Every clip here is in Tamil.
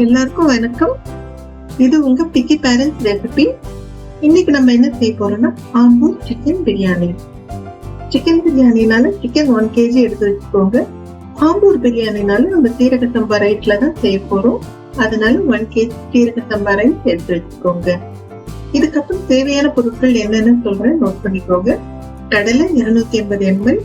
எல்லாருக்கும் வணக்கம். இது உங்க பிக்கி பேரண்ட்ஸ் ரெசிபி. இன்னைக்கு நம்ம என்ன செய்ய போறோம்னா ஆம்பூர் சிக்கன் பிரியாணி. சிக்கன் பிரியாணினால சிக்கன் 1 kg எடுத்து வச்சுக்கோங்க. ஆம்பூர் பிரியாணினால நம்ம சீரக சம்பா ரைஸ்ல தான் செய்ய போறோம். அதனால 1 kg சீரக சம்பா ரைஸ் எடுத்து வச்சுக்கோங்க. இதுக்கப்புறம் தேவையான பொருட்கள் என்னன்னு சொல்றேன், நோட் பண்ணிக்கோங்க. கடலை 280 ml,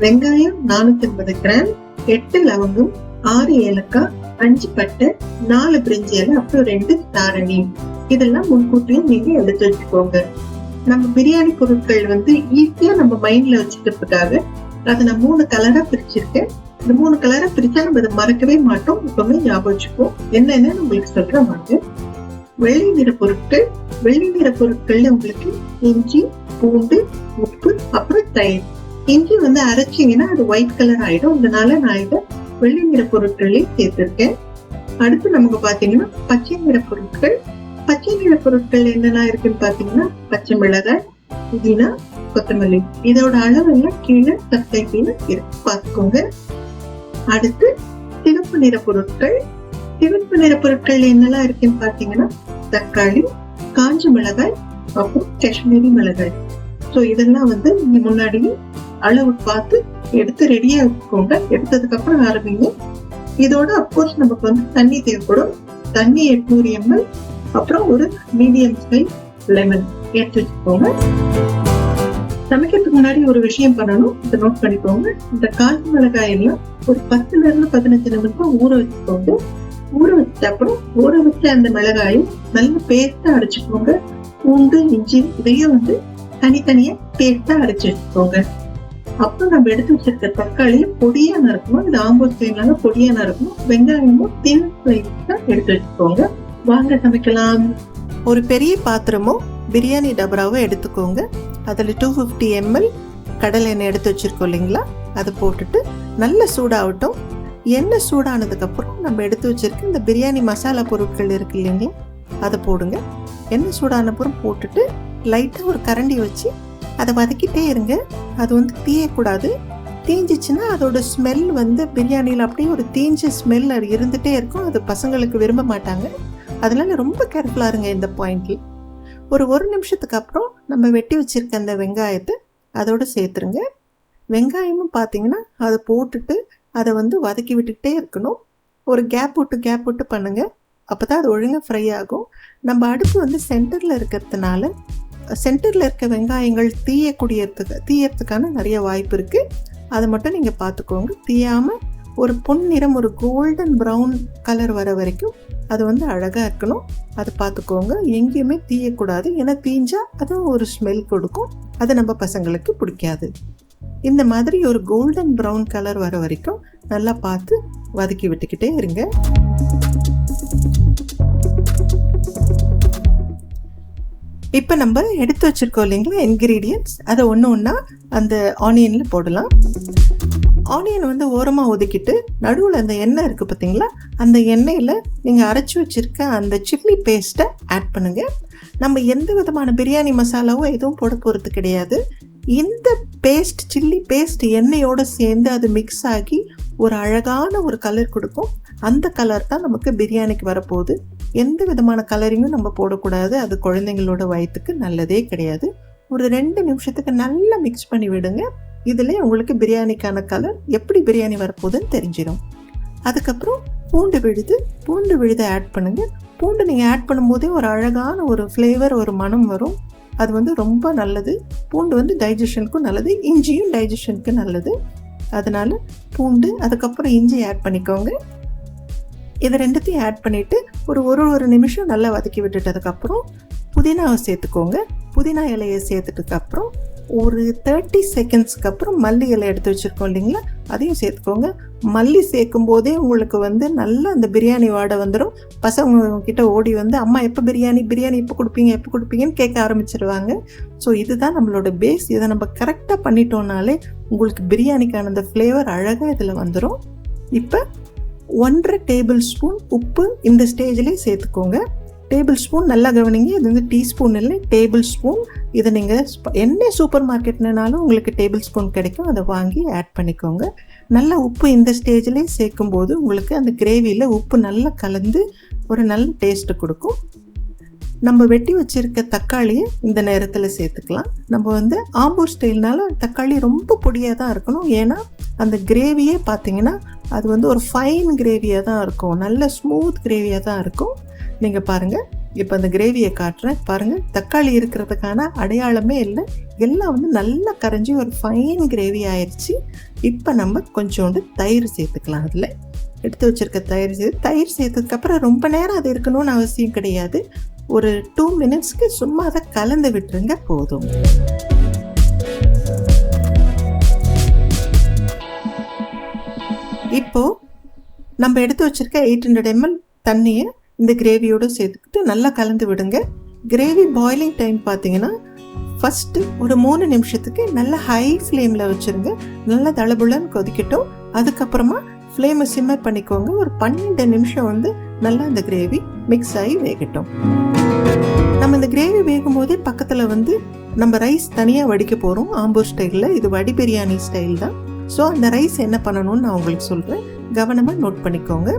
வெங்காயம் 450 கிராம், 8 லவங்கம், 6 ஏலக்காய், 5 பட்டை, 4 பிரிஞ்சி இலை, அப்புறம் 2 தாரணி. இதெல்லாம் முன்கூட்டியே நீங்க எடுத்து வச்சுக்கோங்க. நம்ம பிரியாணி பொருட்கள் ஈஸியா நம்ம மைண்ட்ல வச்சுக்கிறதுக்காக அதை நான் 3 கலரா பிரிச்சிருக்கேன். இந்த 3 கலரா பிரிச்சா நம்ம அதை மறக்கவே மாட்டோம், எப்பவுமே ஞாபகம் வச்சுப்போம். என்னன்னு உங்களுக்கு சொல்றேன் வாங்க. வெள்ளை நிற பொருட்கள். வெள்ளை நிற பொருட்கள்ல உங்களுக்கு இஞ்சி, பூண்டு, உப்பு, அப்புறம் தயிர். இஞ்சி அரைச்சிங்கன்னா அது ஒயிட் கலர் ஆயிடும், அதனால நான் இதை வெள்ளை நிற பொருட்களையும் சேர்த்திருக்கேன். அடுத்து நமக்கு பாத்தீங்கன்னா பச்சை நிற பொருட்கள். பச்சை நிற பொருட்கள் என்னெல்லாம் இருக்குன்னு பாத்தீங்கன்னா பச்சை மிளகாய், புதினா, கொத்தமல்லி. இதோட அளவு எல்லாம் கீழே சப்ஸ்கிரைப்ல இருக்கு, பாத்துக்கோங்க. அடுத்து சிவப்பு நிற பொருட்கள். சிவப்பு நிற பொருட்கள் என்னெல்லாம் இருக்குன்னு பாத்தீங்கன்னா தக்காளி, காஞ்ச மிளகாய், அப்புறம் காஷ்மீரி மிளகாய். சோ இதெல்லாம் நீங்க முன்னாடியே அளவு பார்த்து எடுத்து ரெடியா வச்சுக்கோங்க. எடுத்ததுக்கு அப்புறம் ஆரம்பிங்க. இதோட அப்கோர்ஸ் நமக்கு தண்ணி தேவைப்படும். தண்ணி 800 ml, அப்புறம் ஒரு மீடியம் சைஸ் லெமன் எடுத்து வச்சுக்கோங்க. சமைக்கிறதுக்கு முன்னாடி ஒரு விஷயம் பண்ணணும், இதை நோட் பண்ணிக்கோங்க. இந்த காஞ்ச மிளகாய் எல்லாம் ஒரு 10 இருந்து 15 நிமிஷம் ஊற வச்சுக்கோங்க. ஊற வச்ச அப்புறம் ஊற வச்ச அந்த மிளகாயும் நல்ல பேஸ்டா அரைச்சுக்கோங்க. பூண்டு, இஞ்சி இதையும் தனித்தனியா பேஸ்டா அரைச்சு வச்சுக்கோங்க. அப்புறம் நம்ம எடுத்து வச்சிருக்க தக்காளியும் பொடியா நறுக்கணும். இது ஆம்பூர் ஸ்டைல்னால பொடியா நறுக்கணும். வெங்காயமும் தின் ஸ்லைஸா எடுத்து வச்சுக்கோங்க. வாங்க சமைக்கலாம். ஒரு பெரிய பாத்திரமோ பிரியாணி டபராவோ எடுத்துக்கோங்க. அதில் 250 ml கடலை எண்ணெய் எடுத்து வச்சிருக்கோம் இல்லைங்களா, அதை போட்டுட்டு நல்ல சூடாகட்டும். எண்ணெய் சூடானதுக்கப்புறம் நம்ம எடுத்து வச்சிருக்க இந்த பிரியாணி மசாலா பொருட்கள் இருக்கு இல்லைங்களா, அதை போடுங்க. எண்ணெய் சூடானப்புறம் போட்டுட்டு லைட்டாக ஒரு கரண்டி வச்சு அதை வதக்கிட்டே இருங்க. அது தீயக்கூடாது. தீஞ்சிச்சுன்னா அதோட ஸ்மெல் பிரியாணியில் அப்படியே ஒரு தீஞ்ச ஸ்மெல் அது இருந்துகிட்டே இருக்கும். அது பசங்களுக்கு விரும்ப மாட்டாங்க. அதனால ரொம்ப கேர்ஃபுல்லாக இருங்க இந்த பாயிண்ட்ல. ஒரு நிமிஷத்துக்கு அப்புறம் நம்ம வெட்டி வச்சிருக்க அந்த வெங்காயத்தை அதோட சேர்த்துருங்க. வெங்காயமும் பார்த்தீங்கன்னா அதை போட்டுட்டு அதை வதக்கி விட்டுக்கிட்டே இருக்கணும். ஒரு கேப் விட்டு பண்ணுங்க. அப்போ தான் அது ஒழுங்காக ஃப்ரை ஆகும். நம்ம அடுப்பு சென்டரில் இருக்கிறதுனால சென்டரில் இருக்க வெங்காயங்கள் தீயறதுக்கான நிறைய வாய்ப்பு இருக்குது. அதை மட்டும் நீங்கள் பார்த்துக்கோங்க. தீயாமல் ஒரு பொன்னிறம், ஒரு கோல்டன் ப்ரௌன் கலர் வர வரைக்கும் அது அழகாக இருக்கணும். அதை பார்த்துக்கோங்க. எங்கேயுமே தீயக்கூடாது, ஏன்னா தீஞ்சா அதுவும் ஒரு ஸ்மெல் கொடுக்கும். அது நம்ம பசங்களுக்கு பிடிக்காது. இந்த மாதிரி ஒரு கோல்டன் ப்ரௌன் கலர் வர வரைக்கும் நல்லா பார்த்து வதக்கி விட்டுக்கிட்டே இருங்க. இப்போ நம்ம எடுத்து வச்சிருக்கோம் இல்லைங்களா இன்க்ரீடியன்ட்ஸ், அதை ஒன்றா அந்த ஆனியனில் போடலாம். ஆனியன் ஓரமாக ஒதுக்கிட்டு நடுவில் அந்த எண்ணெய் இருக்குது பார்த்தீங்களா, அந்த எண்ணெயில் நீங்கள் அரைச்சி வச்சுருக்க அந்த சில்லி பேஸ்ட்டை ஆட் பண்ணுங்கள். நம்ம எந்த விதமான பிரியாணி மசாலாவோ எதுவும் போட போகிறது கிடையாது. இந்த பேஸ்ட், சில்லி பேஸ்ட் எண்ணெயோடு சேர்ந்து அது மிக்ஸ் ஆகி ஒரு அழகான ஒரு கலர் கொடுக்கும். அந்த கலர் தான் நமக்கு பிரியாணிக்கு வரப்போகுது. எந்த விதமான கலரிங்கும் நம்ம போடக்கூடாது. அது குழந்தைங்களோட வயிற்றுக்கு நல்லதே கிடையாது. ஒரு 2 நிமிஷத்துக்கு நல்லா மிக்ஸ் பண்ணி விடுங்க. இதில் உங்களுக்கு பிரியாணிக்கான கலர் எப்படி பிரியாணி வரப்போகுதுன்னு தெரிஞ்சிடும். அதுக்கப்புறம் பூண்டு விழுது ஆட் பண்ணுங்கள். பூண்டு நீங்கள் ஆட் பண்ணும்போதே ஒரு அழகான ஒரு ஃப்ளேவர், ஒரு மனம் வரும். அது ரொம்ப நல்லது. பூண்டு டைஜஷனுக்கும் நல்லது, இஞ்சியும் டைஜஷனுக்கு நல்லது. அதனால் பூண்டு, அதுக்கப்புறம் இஞ்சி ஆட் பண்ணிக்கோங்க. இதை ரெண்டுத்தையும் ஆட் பண்ணிவிட்டு ஒரு நிமிஷம் நல்லா வதக்கி விட்டுட்டதுக்கப்புறம் புதினாவை சேர்த்துக்கோங்க. புதினா இலையை சேர்த்துட்டதுக்கப்புறம் ஒரு 30 செகண்ட்ஸ்க்கு அப்புறம் மல்லி இலை எடுத்து வச்சுருக்கோம் இல்லைங்களா, அதையும் சேர்த்துக்கோங்க. மல்லி சேர்க்கும் போதே உங்களுக்கு நல்லா அந்த பிரியாணி வாடை வந்துடும். பசங்க கிட்ட ஓடி அம்மா எப்போ பிரியாணி எப்போ கொடுப்பீங்கன்னு கேட்க ஆரம்பிச்சிருவாங்க. ஸோ இதுதான் நம்மளோட பேஸ். இதை நம்ம கரெக்டாக பண்ணிட்டோம்னாலே உங்களுக்கு பிரியாணிக்கான அந்த ஃப்ளேவர் அழகாக இதில் வந்துடும். இப்போ 1.5 டேபிள் ஸ்பூன் உப்பு இந்த ஸ்டேஜ்லேயே சேர்த்துக்கோங்க. டேபிள் ஸ்பூன் நல்லா கவனிங்க, இது டீஸ்பூன் இல்லை, டேபிள் ஸ்பூன். இதை நீங்கள் என்ன சூப்பர் மார்க்கெட்னாலும் உங்களுக்கு டேபிள் ஸ்பூன் கிடைக்கும், அதை வாங்கி ஆட் பண்ணிக்கோங்க. நல்லா உப்பு இந்த ஸ்டேஜ்லேயே சேர்க்கும்போது உங்களுக்கு அந்த கிரேவியில் உப்பு நல்லா கலந்து ஒரு நல்ல டேஸ்ட்டு கொடுக்கும். நம்ம வெட்டி வச்சுருக்க தக்காளியை இந்த நேரத்தில் சேர்த்துக்கலாம். நம்ம வந்து ஆம்பூர் ஸ்டைல்னால தக்காளி ரொம்ப பொடியாக தான் இருக்கணும். ஏன்னா அந்த கிரேவியே பார்த்திங்கன்னா அது வந்து ஒரு ஃபைன் கிரேவியாக தான் இருக்கும், நல்ல ஸ்மூத் கிரேவியாக தான் இருக்கும். நீங்கள் பாருங்கள், இப்போ அந்த கிரேவியை காட்டுறேன் பாருங்கள். தக்காளி இருக்கிறதுக்கான அடையாளமே இல்லை, எல்லாம் வந்து நல்லா கரைஞ்சி ஒரு ஃபைன் கிரேவி ஆயிடுச்சு. இப்போ நம்ம கொஞ்சோண்டு தயிர் சேர்த்துக்கலாம். அதில் எடுத்து வச்சுருக்க தயிர் சேர்த்ததுக்கப்புறம் ரொம்ப நேரம் அது இருக்கணும்னு அவசியம் கிடையாது. ஒரு 2 மினிட்ஸ்க்கு சும்மா அதை கலந்து விட்டுருங்க, போதும். இப்போது நம்ம எடுத்து வச்சுருக்க 800 ml தண்ணியை இந்த கிரேவியோடு சேர்த்துக்கிட்டு நல்லா கலந்து விடுங்க. கிரேவி பாயிலிங் டைம் பார்த்தீங்கன்னா ஃபஸ்ட்டு ஒரு 3 நிமிஷத்துக்கு நல்லா ஹை ஃப்ளேமில் வச்சுருங்க. நல்லா தளபுளன்னு கொதிக்கட்டும். அதுக்கப்புறமா ஃப்ளேமை சிம்மர் பண்ணிக்கோங்க. ஒரு 12 நிமிஷம் வந்து நல்லா இந்த கிரேவி மிக்ஸ் ஆகி வேகட்டும். நம்ம இந்த கிரேவி வேகும் போதே பக்கத்தில் வந்து நம்ம ரைஸ் தனியாக வடிக்க போகிறோம். ஆம்பூர் ஸ்டைலில் இது வடி பிரியாணி ஸ்டைல் தான். ஸோ அந்த ரைஸ் என்ன பண்ணணும்னு நான் உங்களுக்கு சொல்கிறேன், கவனமாக நோட் பண்ணிக்கோங்க.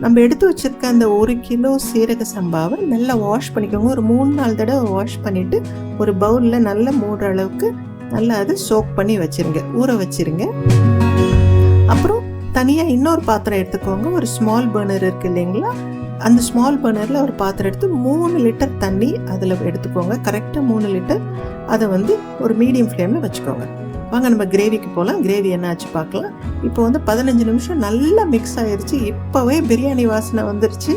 நம்ம எடுத்து வச்சுருக்க அந்த 1 கிலோ சீரக சம்பாவை நல்லா வாஷ் பண்ணிக்கோங்க. ஒரு 3-4 தடவை வாஷ் பண்ணிவிட்டு ஒரு பவுலில் நல்லா மூடுற அளவுக்கு நல்லா அதை சோக் பண்ணி வச்சுருங்க, ஊற வச்சுருங்க. அப்புறம் தனியாக இன்னொரு பாத்திரம் எடுத்துக்கோங்க. ஒரு ஸ்மால் பர்னர் இருக்குது இல்லைங்களா, அந்த ஸ்மால் பர்னரில் ஒரு பாத்திரம் எடுத்து 3 லிட்டர் தண்ணி அதில் எடுத்துக்கோங்க. கரெக்டாக 3 லிட்டர். அதை வந்து ஒரு மீடியம் ஃப்ளேமில் வச்சுக்கோங்க. வாங்க நம்ம கிரேவிக்கு போகலாம். கிரேவி என்ன ஆச்சு பார்க்கலாம். இப்போ வந்து 15 நிமிஷம் நல்லா மிக்ஸ் ஆகிடுச்சு. இப்போவே பிரியாணி வாசனை வந்துருச்சு.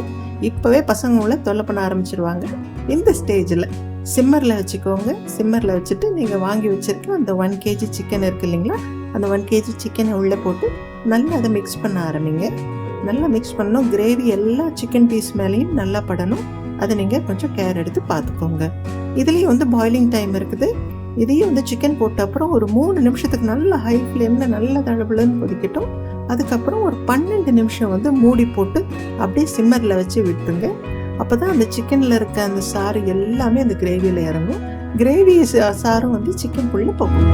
இப்போவே பசங்க உள்ள தொல்லை பண்ண ஆரம்பிச்சிருவாங்க. இந்த ஸ்டேஜில் சிம்மரில் வச்சுக்கோங்க. சிம்மரில் வச்சுட்டு நீங்கள் வாங்கி வச்சுருக்க அந்த 1 kg சிக்கன் இருக்குது இல்லைங்களா, அந்த 1 kg சிக்கனை உள்ளே போட்டு நல்லா அதை மிக்ஸ் பண்ண ஆரம்பிங்க. நல்லா மிக்ஸ் பண்ணணும். கிரேவி எல்லா சிக்கன் பீஸ் மேலேயும் நல்லா படணும். அதை நீங்கள் கொஞ்சம் கேர் எடுத்து பார்த்துக்கோங்க. இதுலேயும் வந்து பாயிலிங் டைம் இருக்குது. இதையும் வந்து சிக்கன் போட்ட அப்புறம் ஒரு 3 நிமிஷத்துக்கு நல்லா ஹை ஃப்ளேமில் நல்லா தடபுலன்னு கொதிக்கட்டும். அதுக்கப்புறம் ஒரு 12 நிமிஷம் வந்து மூடி போட்டு அப்படியே சிம்மரில் வச்சு விட்டுருங்க. அப்போ தான் அந்த சிக்கனில் இருக்க அந்த சாறு எல்லாமே அந்த கிரேவியில் இறங்கும். கிரேவி சாரும் வந்து சிக்கனுக்குள்ளே போகும்.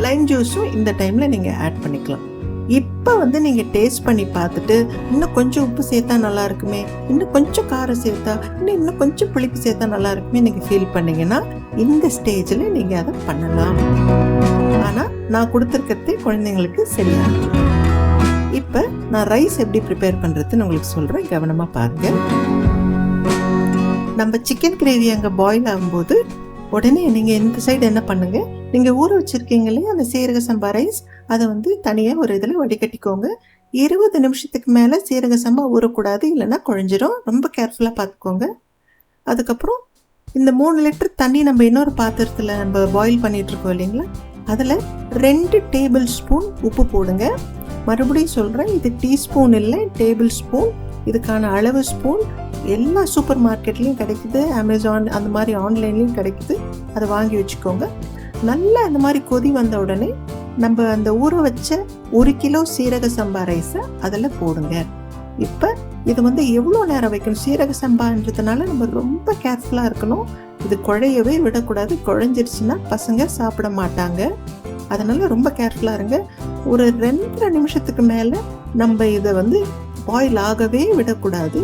லைம் ஜூஸும் இந்த டைமில் நீங்கள் ஆட் பண்ணிக்கலாம். இப்போ வந்து நீங்கள் டேஸ்ட் பண்ணி பார்த்துட்டு இன்னும் கொஞ்சம் உப்பு சேர்த்தா நல்லா இருக்குமே, இன்னும் கொஞ்சம் காரம் சேர்த்தா, இன்னும் கொஞ்சம் புளிப்பு சேர்த்தா நல்லா இருக்குமே நீங்கள் ஃபீல் பண்ணிங்கன்னா இந்த ஸ்டேஜில் நீங்கள் அதை பண்ணலாம். ஆனால் நான் கொடுத்துருக்கிறதே குழந்தைங்களுக்கு சரியாக. இப்போ நான் ரைஸ் எப்படி ப்ரிப்பேர் பண்ணுறதுன்னு உங்களுக்கு சொல்கிறேன், கவனமாக பாருங்கள். நம்ம சிக்கன் கிரேவி அங்கே பாயில் ஆகும்போது உடனே நீங்கள் இந்த சைடு என்ன பண்ணுங்கள், நீங்கள் ஊற வச்சுருக்கீங்களே அந்த சீரக சம்பா ரைஸ், அதை வந்து தனியாக ஒரு இதில் வடிகட்டிக்கோங்க. 20 நிமிஷத்துக்கு மேலே சீரக சம்பா ஊறக்கூடாது, இல்லைன்னா குழஞ்சிரும். ரொம்ப கேர்ஃபுல்லாக பார்த்துக்கோங்க. அதுக்கப்புறம் இந்த 3 லிட்டர் தண்ணி நம்ம இன்னொரு பாத்திரத்தில் நம்ம பாயில் பண்ணிகிட்ருக்கோம் இல்லைங்களா, அதில் 2 டேபிள் ஸ்பூன் உப்பு போடுங்க. மறுபடியும் சொல்கிறேன், இது டீஸ்பூன் இல்லை, டேபிள் ஸ்பூன். இதுக்கான அளவு ஸ்பூன் எல்லா சூப்பர் மார்க்கெட்லேயும் கிடைக்குது, அமேசான் அந்த மாதிரி ஆன்லைன்லேயும் கிடைக்குது. அதை வாங்கி வச்சுக்கோங்க. நல்லா இந்த மாதிரி கொதி வந்த உடனே நம்ம அந்த ஊற வச்ச 1 கிலோ சீரக சம்பா ரைஸை அதில் போடுங்க. இப்போ இது வந்து எவ்வளோ நேரம் வைக்கணும், சீரக சம்பான்றதுனால நம்ம ரொம்ப கேர்ஃபுல்லாக இருக்கணும். இது குழையவே விடக்கூடாது. குழஞ்சிருச்சுன்னா பசங்க சாப்பிட மாட்டாங்க. அதனால் ரொம்ப கேர்ஃபுல்லாக இருங்க. ஒரு 2.5 நிமிஷத்துக்கு மேலே நம்ம இதை வந்து பாயில் ஆகவே விடக்கூடாது.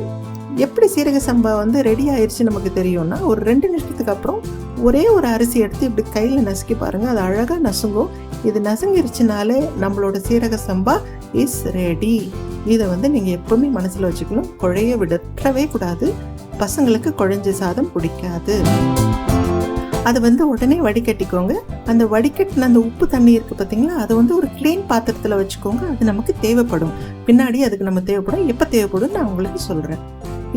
எப்படி சீரக சம்பா வந்து ரெடி ஆயிடுச்சு நமக்கு தெரியும்னா, ஒரு 2 நிமிஷத்துக்கு அப்புறம் ஒரே ஒரு அரிசி எடுத்து இப்படி கையில் நசுக்கி பாருங்கள், அது அழகாக நசுங்கும். இது நசுங்கிருச்சுனாலே நம்மளோட சீரக சம்பா இஸ் ரெடி. இதை வந்து நீங்கள் எப்பவுமே மனசில் வச்சுக்கணும். குழைய விடவே கூடாது. பசங்களுக்கு குழஞ்ச சாதம் பிடிக்காது. அதை வந்து உடனே வடிகட்டிக்கோங்க. அந்த வடிகட்டின அந்த உப்பு தண்ணி இருக்குது பார்த்தீங்களா, அதை வந்து ஒரு க்ளீன் பாத்திரத்தில் வச்சுக்கோங்க. அது நமக்கு தேவைப்படும், பின்னாடி அதுக்கு நம்ம தேவைப்படும். எப்போ தேவைப்படும் நான் உங்களுக்கு சொல்கிறேன்.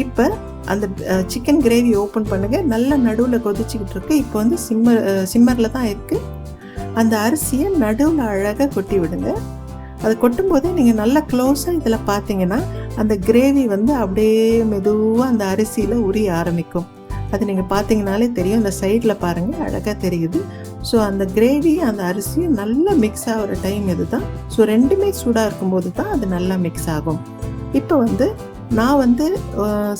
இப்போ அந்த சிக்கன் கிரேவி ஓப்பன் பண்ணுங்கள். நல்லா நடுவில் கொதிச்சுக்கிட்டு இருக்கு. இப்போ வந்து சிம்மரில் தான் இருக்குது. அந்த அரிசியை நடுவில் அழகாக கொட்டி விடுங்க. அதை கொட்டும் போதே நீங்கள் நல்லா க்ளோஸாக இதில் பார்த்தீங்கன்னா அந்த கிரேவி வந்து அப்படியே மெதுவாக அந்த அரிசியில் உரிய ஆரம்பிக்கும். அது நீங்கள் பார்த்தீங்கனாலே தெரியும். அந்த சைடில் பாருங்கள், அழகாக தெரியுது. ஸோ அந்த கிரேவி அந்த அரிசியும் நல்லா மிக்ஸ் ஆகிற டைம் இது தான். ஸோ ரெண்டுமே சூடாக இருக்கும்போது தான் அது நல்லா மிக்ஸ் ஆகும். இப்போ வந்து நான் வந்து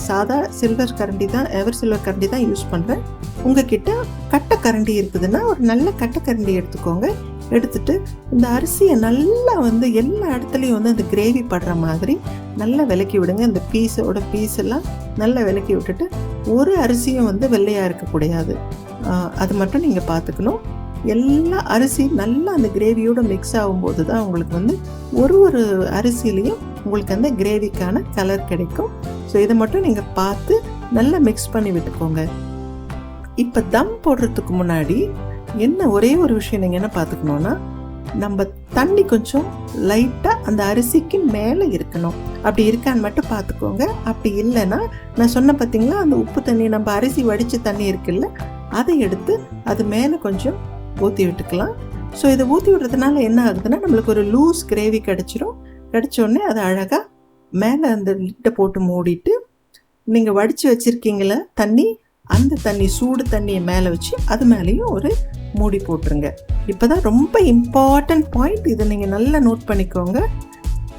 சாதா சில்வர் கரண்டி தான், எவர் சில்வர் கரண்டி தான் யூஸ் பண்ணுறேன். உங்ககிட்ட கட்டை கரண்டி இருக்குதுன்னா ஒரு நல்ல கட்டை கரண்டி எடுத்துக்கோங்க. எடுத்துட்டு இந்த அரிசியை நல்லா வந்து எல்லா இடத்துலையும் வந்து அந்த கிரேவி படுற மாதிரி நல்லா விலக்கி விடுங்க. இந்த பீஸ் எல்லாம் நல்லா விலக்கி விட்டுட்டு ஒரு அரிசியும் வந்து வெள்ளையாக இருக்கக்கூடாது. அது மட்டும் நீங்கள் பார்த்துக்கணும். எல்லா அரிசியும் நல்லா அந்த கிரேவியோடு மிக்ஸ் ஆகும்போது தான் உங்களுக்கு வந்து ஒரு அரிசியிலையும் உங்களுக்கு அந்த கிரேவிக்கான கலர் கிடைக்கும். ஸோ இதை மட்டும் நீங்கள் பார்த்து நல்லா மிக்ஸ் பண்ணி விட்டுக்கோங்க. இப்போ தம் போடுறதுக்கு முன்னாடி ஒரே ஒரு விஷயம் நீங்கள் என்ன பார்த்துக்கணுன்னா, நம்ம தண்ணி கொஞ்சம் லைட்டாக அந்த அரிசிக்கு மேலே இருக்கணும். அப்படி இருக்கான்னு மட்டும் பார்த்துக்கோங்க. அப்படி இல்லைன்னா நான் சொன்ன பார்த்தீங்களா, அந்த உப்பு தண்ணி, நம்ம அரிசி வடித்த தண்ணி இருக்குல்ல, அதை எடுத்து அது மேலே கொஞ்சம் ஊற்றி விட்டுக்கலாம். ஸோ இதை ஊற்றி விடுறதுனால என்ன ஆகுதுன்னா, நம்மளுக்கு ஒரு லூஸ் கிரேவி கிடச்சோடனே அதை அழகாக மேலே அந்த லிட்டை போட்டு மூடிட்டு, நீங்கள் வடித்து வச்சுருக்கீங்கள தண்ணி, அந்த தண்ணி சூடு தண்ணியை மேலே வச்சு அது மேலேயும் ஒரு மூடி போட்டுருங்க. இப்போ தான் ரொம்ப இம்பார்ட்டன்ட் பாயிண்ட், இதை நீங்கள் நல்லா நோட் பண்ணிக்கோங்க.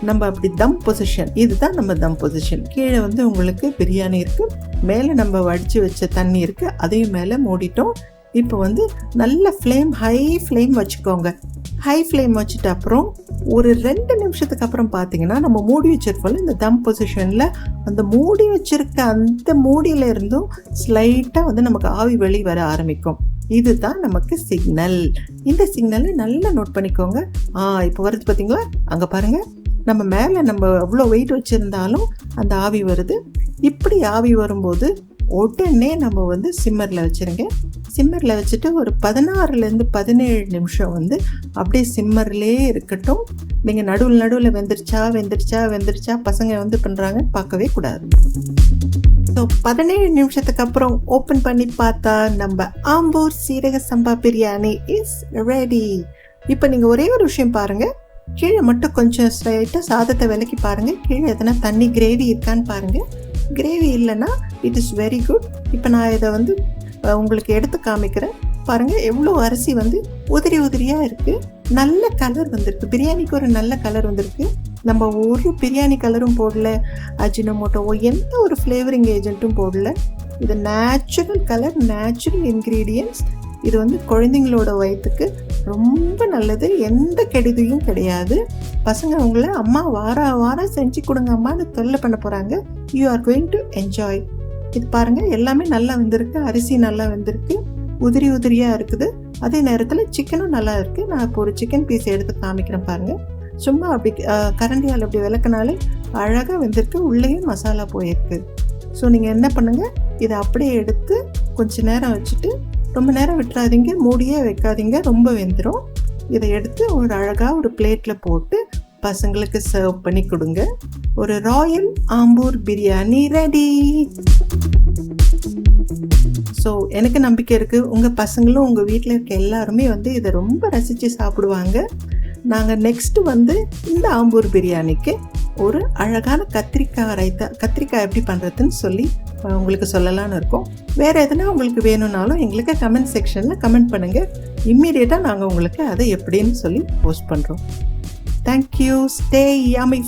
நம்ம அப்படி தம் பொசிஷன், இதுதான் நம்ம தம் பொசிஷன். கீழே வந்து உங்களுக்கு பிரியாணி இருக்குது, மேலே நம்ம வடித்து வச்ச தண்ணி இருக்குது, அதையும் மேலே மூடிட்டோம். இப்போ வந்து நல்ல ஹை ஃப்ளேம் வச்சுக்கோங்க. ஹை ஃப்ளேம் வச்சுட்டு அப்புறம் ஒரு 2 நிமிஷத்துக்கு அப்புறம் பார்த்தீங்கன்னா, நம்ம மூடி வச்சிருப்போம்ல இந்த தம் பொசிஷனில், அந்த மூடி வச்சிருக்க அந்த மூடியில இருந்தும் ஸ்லைட்டாக வந்து நமக்கு ஆவி வெளி வர ஆரம்பிக்கும். இதுதான் நமக்கு சிக்னல். இந்த சிக்னலை நல்லா நோட் பண்ணிக்கோங்க. இப்போ வருது பார்த்தீங்களா, அங்கே பாருங்கள், நம்ம மேலே நம்ம அவ்வளோ வெயிட் வச்சுருந்தாலும் அந்த ஆவி வருது. இப்படி ஆவி வரும்போது உடனே நம்ம வந்து சிம்மரில் வச்சுருங்க. சிம்மரில் வச்சுட்டு ஒரு 16லேருந்து 17 நிமிஷம் வந்து அப்படியே சிம்மர்லேயே இருக்கட்டும். நீங்கள் நடுவில் வெந்துருச்சா பசங்க வந்து பண்ணுறாங்க பார்க்கவே கூடாது. ஸோ 17 நிமிஷத்துக்கு அப்புறம் ஓப்பன் பண்ணி பார்த்தா நம்ம ஆம்பூர் சீரக சம்பா பிரியாணி இஸ் ரெடி. இப்போ நீங்கள் ஒரே ஒரு விஷயம் பாருங்கள், கீழே மட்டும் கொஞ்சம் ஸ்ட்ரைட்டாக சாதத்தை விலக்கி பாருங்கள், கீழே எதனா தண்ணி கிரேவி இருக்கான்னு பாருங்கள். கிரேவி இல்லைன்னா இட் இஸ் வெரி குட். இப்போ நான் இதை வந்து உங்களுக்கு எடுத்து காமிக்கிறேன். பாருங்கள், எவ்வளோ அரிசி வந்து உதிரியாக இருக்குது, நல்ல கலர் வந்திருக்கு. பிரியாணிக்கு ஒரு நல்ல கலர் வந்திருக்கு. நம்ம ஒரு பிரியாணி கலரும் போடல, அஜினோமோட்டோவோ எந்த ஒரு ஃப்ளேவரிங் ஏஜென்ட்டும் போடல. இது நேச்சுரல் கலர், நேச்சுரல் இன்க்ரீடியன்ட்ஸ். இது வந்து குழந்தைங்களோட வயிற்றுக்கு ரொம்ப நல்லது, எந்த கெடுதியும் கிடையாது. பசங்க உங்களை அம்மா வாரம் செஞ்சு கொடுங்க அம்மான்னு தொல்லை பண்ண போகிறாங்க. You are going to enjoy. இது பாருங்கள், எல்லாமே நல்லா வந்திருக்கு, அரிசி நல்லா வந்திருக்கு, உதிரியாக இருக்குது. அதே நேரத்தில் சிக்கனும் நல்லா இருக்குது. நான் இப்போ ஒரு சிக்கன் பீஸ் எடுத்து காமிக்கிறேன் பாருங்கள். சும்மா அப்படி கரண்டியால் அப்படி விளக்குனாலே அழகாக வெந்திருக்கு, உள்ளேயும் மசாலா போயிருக்கு. ஸோ நீங்கள் என்ன பண்ணுங்கள், இதை அப்படியே எடுத்து கொஞ்சம் நேரம் வச்சுட்டு, ரொம்ப நேரம் விட்டுறாதீங்க, மூடியே வைக்காதீங்க, ரொம்ப வெந்துடும். இதை எடுத்து ஒரு அழகாக ஒரு பிளேட்டில் போட்டு பசங்களுக்கு சர்வ் பண்ணி கொடுங்க. ஒரு Royal Ambur biryani ready. So எனக்கு நம்பிக்கை இருக்குது, உங்கள் பசங்களும் உங்கள் வீட்டில் இருக்க எல்லாருமே வந்து இதை ரொம்ப ரசித்து சாப்பிடுவாங்க. நாங்கள் நெக்ஸ்ட்டு வந்து இந்த ஆம்பூர் பிரியாணிக்கு ஒரு அழகான கத்திரிக்காய் எப்படி பண்ணுறதுன்னு சொல்லி உங்களுக்கு சொல்லலான்னு இருக்கோம். வேறு எதுனா உங்களுக்கு வேணும்னாலும் எங்களுக்கு கமெண்ட் செக்ஷனில் கமெண்ட் பண்ணுங்கள். இம்மீடியட்டாக நாங்கள் உங்களுக்கு அதை எப்படின்னு சொல்லி போஸ்ட் பண்ணுறோம். தேங்க்யூ. Stay yummy.